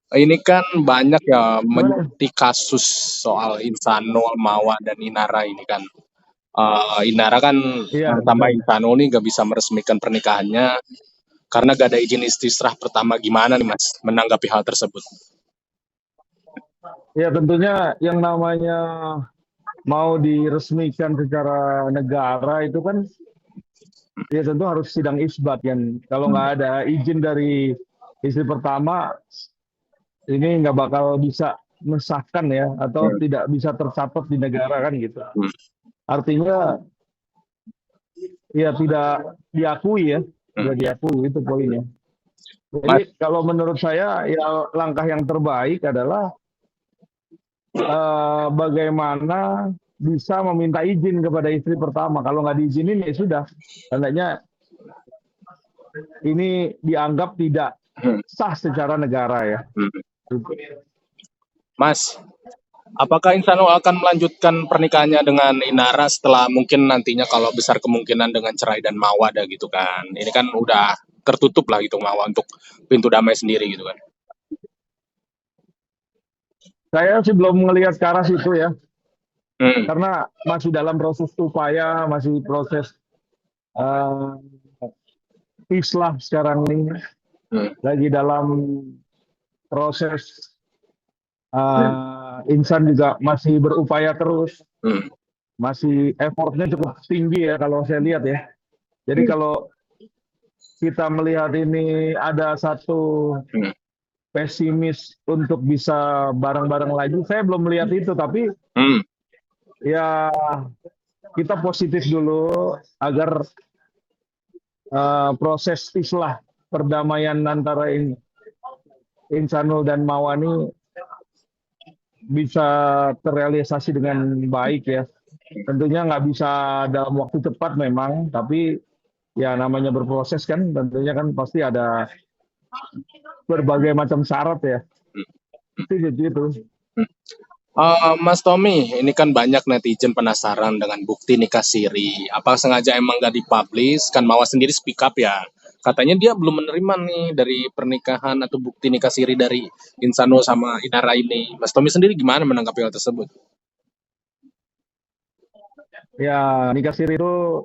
Ini kan banyak ya Gimana? menyoroti kasus soal Insanul, Mawa, dan Inara ini kan. Inara kan Iya, sama betul. Insanul nih gak bisa meresmikan pernikahannya karena gak ada izin istisrah pertama. Gimana nih Mas menanggapi hal tersebut? Ya tentunya yang namanya mau diresmikan secara negara itu kan ya tentu harus sidang isbat kan. Kalau Hmm, nggak ada izin dari istri pertama, ini nggak bakal bisa mensahkan ya, atau hmm, tidak bisa tercatat di negara kan gitu. hmm, Artinya ya tidak diakui ya, hmm. tidak diakui itu poinnya. Jadi Mas, kalau menurut saya ya langkah yang terbaik adalah bagaimana bisa meminta izin kepada istri pertama. Kalau nggak diizinin ya sudah, tandanya ini dianggap tidak hmm, sah secara negara ya. hmm. Mas, apakah Insanul akan melanjutkan pernikahannya dengan Inara setelah mungkin nantinya kalau besar kemungkinan dengan cerai dan Mawada gitu kan? Ini kan udah tertutup lah gitu Mawa untuk pintu damai sendiri gitu kan. Saya sih belum melihat ke arah situ ya, Hmm, karena masih dalam proses upaya, masih proses uh, islah sekarang ini, hmm, lagi dalam proses insan juga masih berupaya terus, hmm, masih effortnya cukup tinggi ya kalau saya lihat ya. Jadi hmm, kalau kita melihat ini ada satu hmm, pesimis untuk bisa bareng-bareng lagi, saya belum melihat itu, tapi hmm. ya kita positif dulu agar proses islah perdamaian antara Insanul dan Mawani bisa terrealisasi dengan baik ya. Tentunya nggak bisa dalam waktu cepat memang, tapi ya namanya berproses kan, tentunya kan pasti ada berbagai macam syarat ya. Itu jadi itu. Mas Tommy, ini kan banyak netizen penasaran dengan bukti nikah siri. Apa sengaja emang gak dipublish? Kan Mawa sendiri speak up ya. Katanya dia belum menerima nih dari pernikahan atau bukti nikah siri dari Insano sama Inara ini. Mas Tommy sendiri gimana menanggapi hal tersebut? Ya nikah siri itu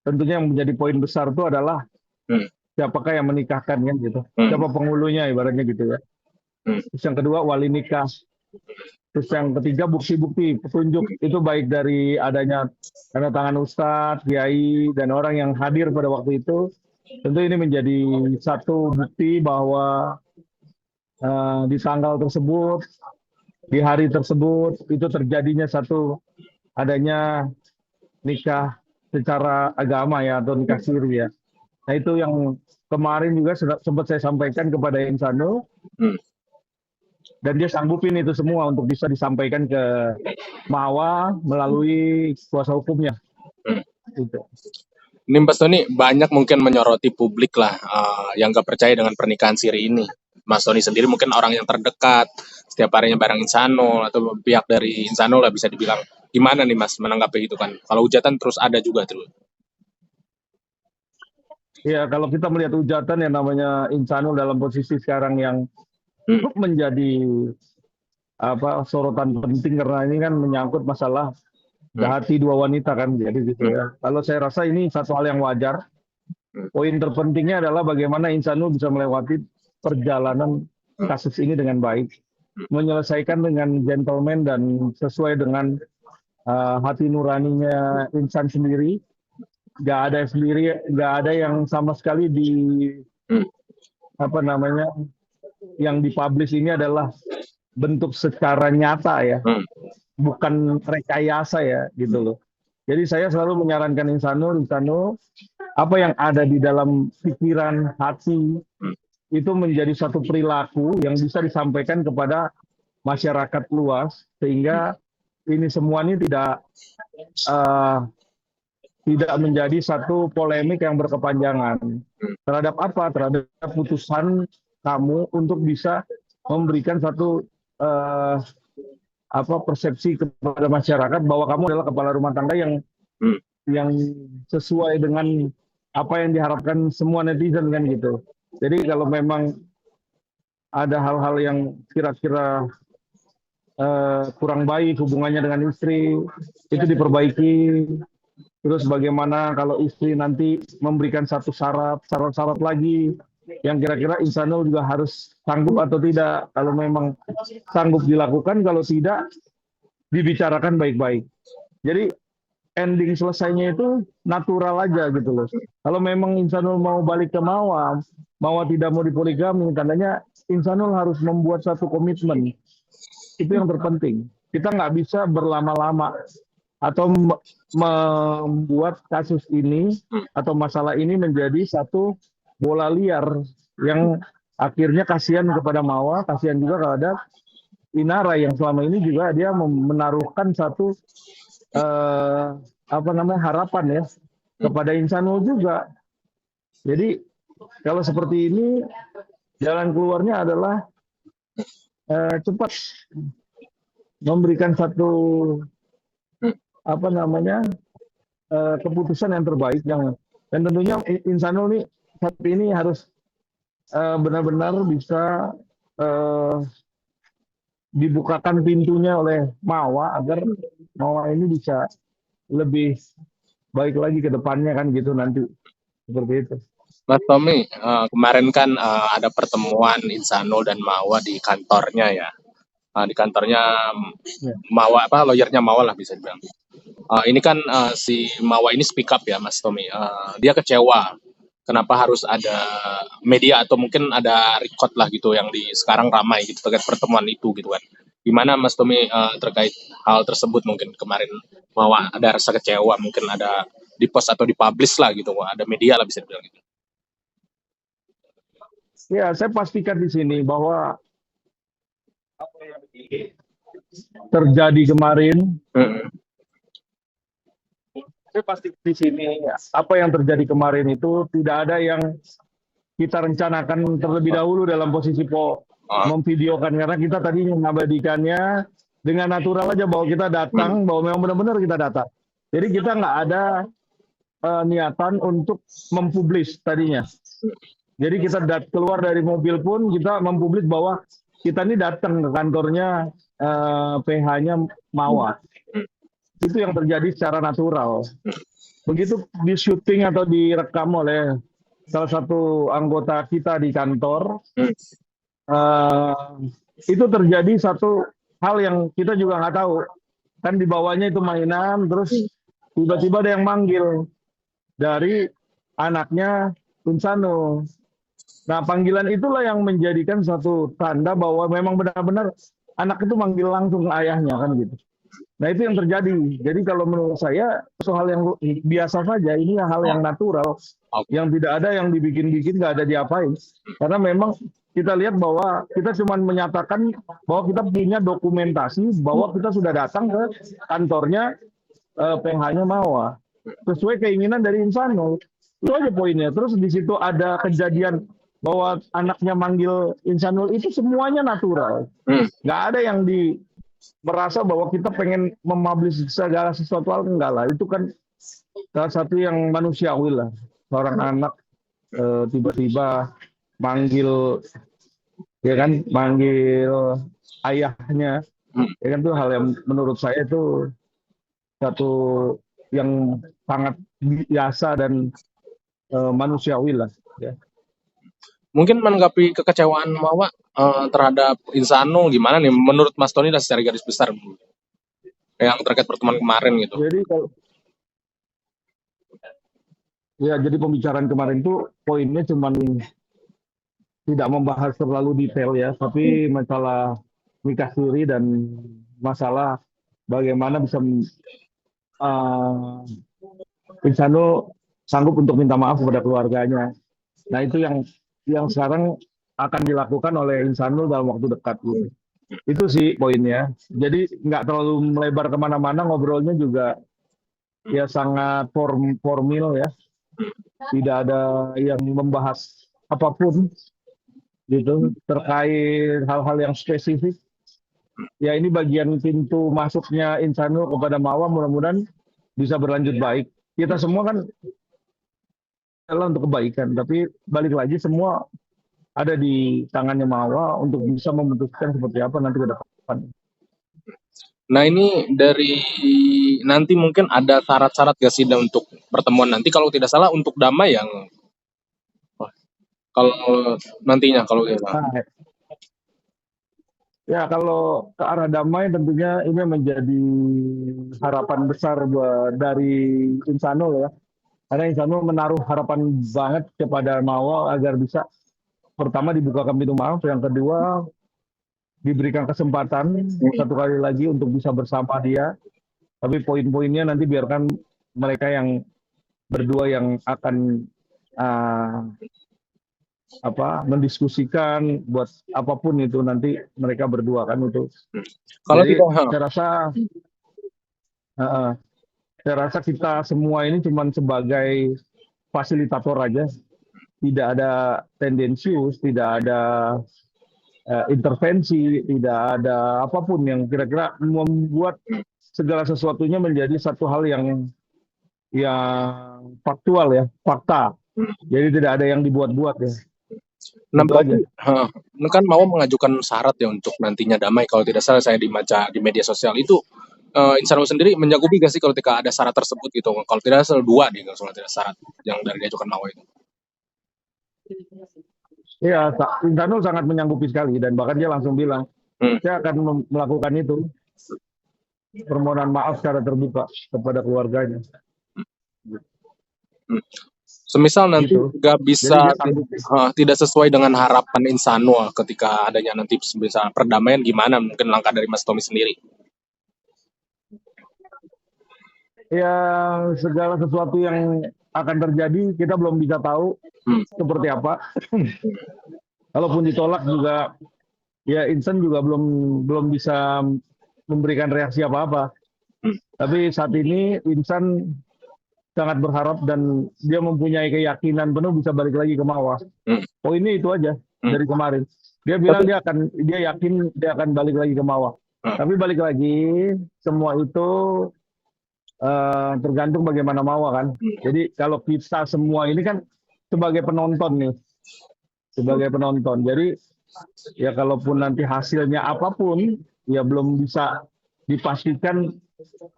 tentunya yang menjadi poin besar itu adalah Hmm, siapakah yang menikahkan kan gitu. hmm, Siapa penghulunya ibaratnya gitu ya. hmm, Terus yang kedua wali nikah. Terus yang ketiga bukti-bukti petunjuk itu baik dari adanya tanda tangan ustadz, kiai, dan orang yang hadir pada waktu itu. Tentu ini menjadi satu bukti bahwa di tanggal tersebut, di hari tersebut, itu terjadinya satu adanya nikah secara agama ya atau nikah siri ya. Nah itu yang kemarin juga sempat saya sampaikan kepada Insano hmm, dan dia sanggupin itu semua untuk bisa disampaikan ke Mawa melalui kuasa hukumnya. hmm. Gitu. Ini Mas Tony banyak mungkin menyoroti publik lah yang gak percaya dengan pernikahan siri ini. Mas Tony sendiri mungkin orang yang terdekat, setiap harinya bareng Insano atau pihak dari Insano lah bisa dibilang. Gimana nih Mas menanggapi itu kan? Kalau hujatan terus ada juga terus. Ya kalau kita melihat hujatan yang namanya Insano dalam posisi sekarang yang Hmm, menjadi sorotan penting karena ini kan menyangkut masalah hmm, hati dua wanita kan jadi gitu hmm, ya. Kalau saya rasa ini satu hal yang wajar. hmm, Poin terpentingnya adalah bagaimana Insano bisa melewati perjalanan hmm, kasus ini dengan baik, menyelesaikan dengan gentleman dan sesuai dengan hati nuraninya insan sendiri. Nggak ada yang sama sekali di hmm, apa namanya yang dipublish ini adalah bentuk secara nyata ya, hmm, bukan rekayasa ya gitu loh. Jadi saya selalu menyarankan Insano, apa yang ada di dalam pikiran, hati, hmm, itu menjadi satu perilaku yang bisa disampaikan kepada masyarakat luas, sehingga ini semua ini uh, tidak menjadi satu polemik yang berkepanjangan. hmm, Terhadap apa? Terhadap putusan kamu untuk bisa memberikan satu uh, persepsi kepada masyarakat bahwa kamu adalah kepala rumah tangga hmm. yang sesuai dengan apa yang diharapkan semua netizen kan gitu. Jadi kalau memang ada hal-hal yang kira-kira kurang baik hubungannya dengan istri, itu diperbaiki. Terus bagaimana kalau istri nanti memberikan satu syarat-syarat lagi yang kira-kira Insanul juga harus sanggup atau tidak. Kalau memang sanggup dilakukan, kalau tidak dibicarakan baik-baik. Jadi ending selesainya itu natural aja gitu loh. Kalau memang Insanul mau balik ke Mawa, Mawa tidak mau dipoligami, tandanya Insanul harus membuat satu komitmen. Itu yang terpenting. Kita nggak bisa berlama-lama atau membuat kasus ini atau masalah ini menjadi satu bola liar yang akhirnya kasihan kepada Mawa, kasihan juga kepada Inara yang selama ini juga dia menaruhkan satu eh, apa namanya harapan ya kepada Insanul juga. Jadi kalau seperti ini jalan keluarnya adalah cepat memberikan satu apa namanya keputusan yang terbaik dan tentunya Insanul nih saat ini harus benar-benar bisa uh, dibukakan pintunya oleh Mawa agar Mawa ini bisa lebih baik lagi ke depannya kan gitu nanti seperti itu. Mas Tommy, kemarin kan ada pertemuan Insanul dan Mawa di kantornya ya. Di kantornya Ya. Mawa, apa lawyernya Mawa lah bisa dibilang. Ini kan si Mawa ini speak up ya Mas Tommy. Dia kecewa. Kenapa harus ada media atau mungkin ada record lah gitu yang di sekarang ramai gitu terkait pertemuan itu gitu kan. Gimana Mas Tommy terkait hal tersebut mungkin kemarin Mawa ada rasa kecewa mungkin ada di post atau dipublish lah gitu, ada media lah bisa dibilang gitu. Ya, saya pastikan di sini bahwa apa yang terjadi kemarin, saya pasti di sini apa yang terjadi kemarin itu tidak ada yang kita rencanakan terlebih dahulu dalam posisi memvideokan karena kita tadi mengabadikannya dengan natural aja bahwa kita datang, bahwa memang benar-benar kita datang. Jadi kita nggak ada niatan untuk mempublis tadinya. Jadi kita keluar dari mobil pun kita mempublis bahwa kita ini datang ke kantornya PH-nya Mawa. Itu yang terjadi secara natural. Begitu di syuting atau direkam oleh salah satu anggota kita di kantor, itu terjadi satu hal yang kita juga nggak tahu. Kan di bawahnya itu mainan, terus tiba-tiba ada yang manggil dari anaknya Tunsano. Nah, panggilan itulah yang menjadikan satu tanda bahwa memang benar-benar anak itu manggil langsung ayahnya kan gitu. Nah, itu yang terjadi. Jadi kalau menurut saya soal yang biasa saja, ini hal yang natural, yang tidak ada yang dibikin-bikin, nggak ada diapain. Karena memang kita lihat bahwa kita cuma menyatakan bahwa kita punya dokumentasi bahwa kita sudah datang ke kantornya PH-nya Mawa sesuai keinginan dari Insanul. Itu aja poinnya. Terus di situ ada kejadian bahwa anaknya manggil Insanul itu semuanya natural. Nggak ada yang merasa bahwa kita pengen mempublish segala sesuatu hal, enggak lah. Itu kan salah satu yang manusiawi lah. Seorang anak tiba-tiba manggil ya kan manggil ayahnya ya kan itu hal yang menurut saya itu satu yang sangat biasa dan manusiawi lah ya. Mungkin menanggapi kekecewaan Mawa terhadap Insano gimana nih menurut Mas Tony dan secara garis besar yang terkait pertemuan kemarin gitu. Jadi kalau jadi pembicaraan kemarin itu poinnya cuma tidak membahas terlalu detail ya, tapi masalah nikah siri dan masalah bagaimana bisa Insano sanggup untuk minta maaf kepada keluarganya. Nah itu yang sekarang akan dilakukan oleh Insanul dalam waktu dekat gitu. Itu sih poinnya. Jadi nggak terlalu melebar kemana-mana, ngobrolnya juga ya sangat formal ya. Tidak ada yang membahas apapun gitu terkait hal-hal yang spesifik. Ya ini bagian pintu masuknya Insanul kepada Mawa, mudah-mudahan bisa berlanjut baik. Kita semua kan adalah untuk kebaikan, tapi balik lagi semua ada di tangannya Mawa untuk bisa memutuskan seperti apa nanti ke depan. Nah ini dari nanti mungkin ada syarat-syarat gak sih untuk pertemuan nanti kalau tidak salah untuk damai yang kalau nantinya kalau ya. Nah, ya kalau ke arah damai tentunya ini menjadi harapan besar dari Insanul ya. Karena Insanul menaruh harapan banget kepada Mawa agar bisa pertama dibukakan pintu maaf, yang kedua diberikan kesempatan satu kali lagi untuk bisa bersama dia. Tapi poin-poinnya nanti biarkan mereka yang berdua yang akan uh, mendiskusikan buat apapun itu nanti mereka berdua kan itu. Kalau Jadi tidak, uh, saya rasa kita semua ini cuma sebagai fasilitator aja, tidak ada tendensius, tidak ada intervensi, tidak ada apapun yang kira-kira membuat segala sesuatunya menjadi satu hal yang faktual ya, fakta. Jadi tidak ada yang dibuat-buat ya. nah Itu berarti aja. ini kan mau mengajukan syarat ya untuk nantinya damai. Kalau tidak salah saya dibaca di media sosial itu Insanul sendiri menyagupi gak sih kalau ketika ada syarat tersebut gitu? Kalau tidak salah dua nih kalau tidak syarat yang dari diajukan Mawa itu. Ya, Insanul sangat menyanggupi sekali dan bahkan dia langsung bilang, saya akan melakukan itu, permohonan maaf secara terbuka kepada keluarganya. Semisal nanti Gitu. nggak bisa Jadi dia sanggup. tidak sesuai dengan harapan Insanul ketika adanya nanti bisa perdamaian, gimana mungkin langkah dari Mas Tommy sendiri? Ya, segala sesuatu yang akan terjadi kita belum bisa tahu seperti apa. Kalaupun ditolak juga, ya Insan juga belum bisa memberikan reaksi apa-apa. Tapi saat ini Insan sangat berharap dan dia mempunyai keyakinan penuh bisa balik lagi ke Mawa. Poinnya itu aja dari kemarin. Dia bilang dia yakin dia akan balik lagi ke Mawa. Tapi balik lagi, semua itu tergantung bagaimana Mawa kan. Jadi kalau kita semua ini kan sebagai penonton nih, sebagai penonton. Jadi ya kalaupun nanti hasilnya apapun, ya belum bisa dipastikan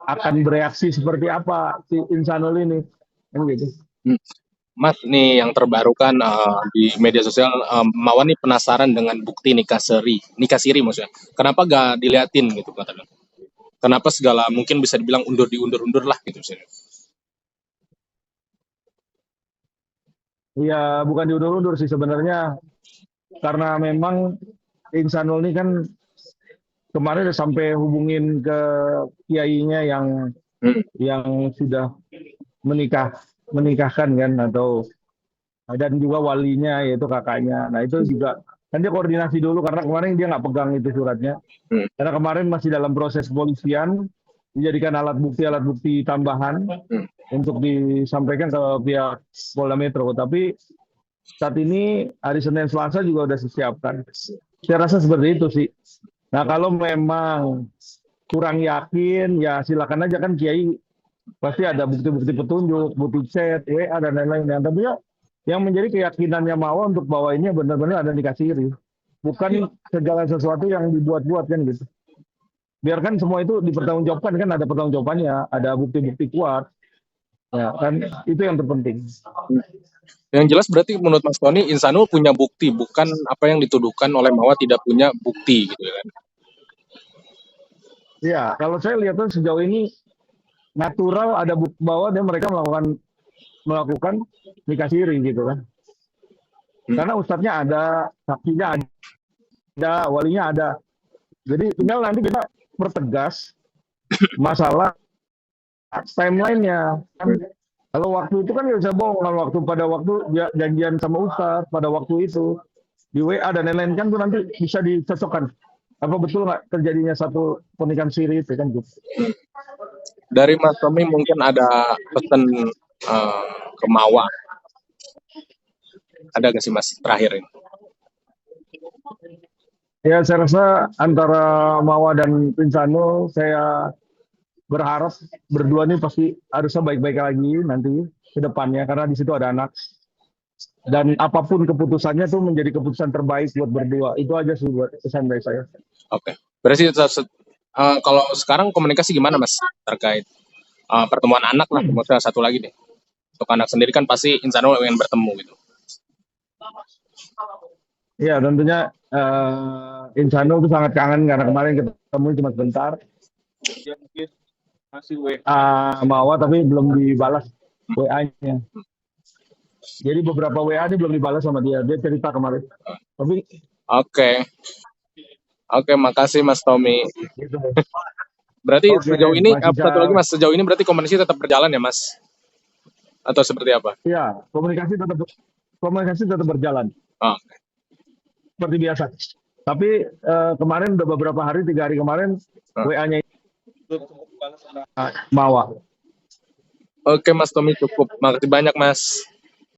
akan bereaksi seperti apa si Insanul ini, kan gitu. Mas, nih yang terbaru kan di media sosial Mawa nih penasaran dengan bukti nikah siri maksudnya. Kenapa gak diliatin gitu katanya? Kenapa segala mungkin bisa dibilang diundur lah gitu sih. Ya bukan diundur-undur sih sebenarnya, karena memang Insanul ini kan kemarin sampai hubungin ke kiainya yang sudah menikahkan kan, atau dan juga walinya yaitu kakaknya. Nah itu juga kan dia koordinasi dulu karena kemarin dia nggak pegang itu suratnya. Karena kemarin masih dalam proses polisian, dijadikan alat bukti tambahan untuk disampaikan ke pihak Polda Metro. Tapi saat ini hari Senin Selasa juga sudah disiapkan. Saya rasa seperti itu sih. Nah kalau memang kurang yakin, ya silakan aja kan Kiai pasti ada bukti-bukti petunjuk, bukti chat, WA dan lain-lain. Tapi ya yang menjadi keyakinannya Mawa untuk bahwa ini benar-benar ada nikah siri, bukan segala sesuatu yang dibuat-buat kan gitu. Biarkan semua itu dipertanggungjawabkan, kan ada pertanggungjawabannya, ada bukti-bukti kuat, ya kan itu yang terpenting. Yang jelas berarti menurut Mas Tony Insanul punya bukti, bukan apa yang dituduhkan oleh Mawa tidak punya bukti gitu kan. Ya kalau saya lihatnya sejauh ini natural ada bukti bahwa mereka melakukan nikah siri gitu kan. Karena ustadznya ada, saksinya ada, walinya ada. Jadi tinggal nanti kita pertegas masalah timeline-nya. Kalau waktu itu kan nggak bisa bohong. Kalau pada waktu janjian sama ustadz pada waktu itu di WA dan lain-lain kan tuh nanti bisa dicocokkan. Apa betul nggak terjadinya satu pernikahan siri itu kan gitu. Dari Mas Tommy mungkin ada pesan ke Mawa. Ada nggak sih Mas terakhir ini? Ya saya rasa antara Mawa dan Insanul, saya berharap berdua ini pasti harusnya baik-baik lagi nanti ke depannya karena di situ ada anak. Dan apapun keputusannya tuh menjadi keputusan terbaik buat berdua. Itu aja sih buat pesan dari saya. Oke. Berarti kalau sekarang komunikasi gimana Mas terkait pertemuan anak lah, maksudnya satu lagi deh. Untuk anak sendiri kan pasti insya Allah ingin bertemu gitu. Ya tentunya Insano tuh sangat kangen karena kemarin ketemu cuma sebentar. Dia mungkin masih WA Mawa tapi belum dibalas WA-nya. Jadi beberapa WA ini belum dibalas sama dia. Dia cerita kemarin. Tapi Oke. Oke, makasih Mas Tommy. gitu. Berarti Oke, sejauh ini masih satu lagi Mas, sejauh ini berarti komunikasi tetap berjalan ya Mas? Atau seperti apa? ya komunikasi tetap berjalan Oh, seperti biasa. Tapi kemarin udah beberapa hari, 3 hari kemarin WA-nya Mawa. Oke Mas Tommy, cukup. Makasih banyak Mas.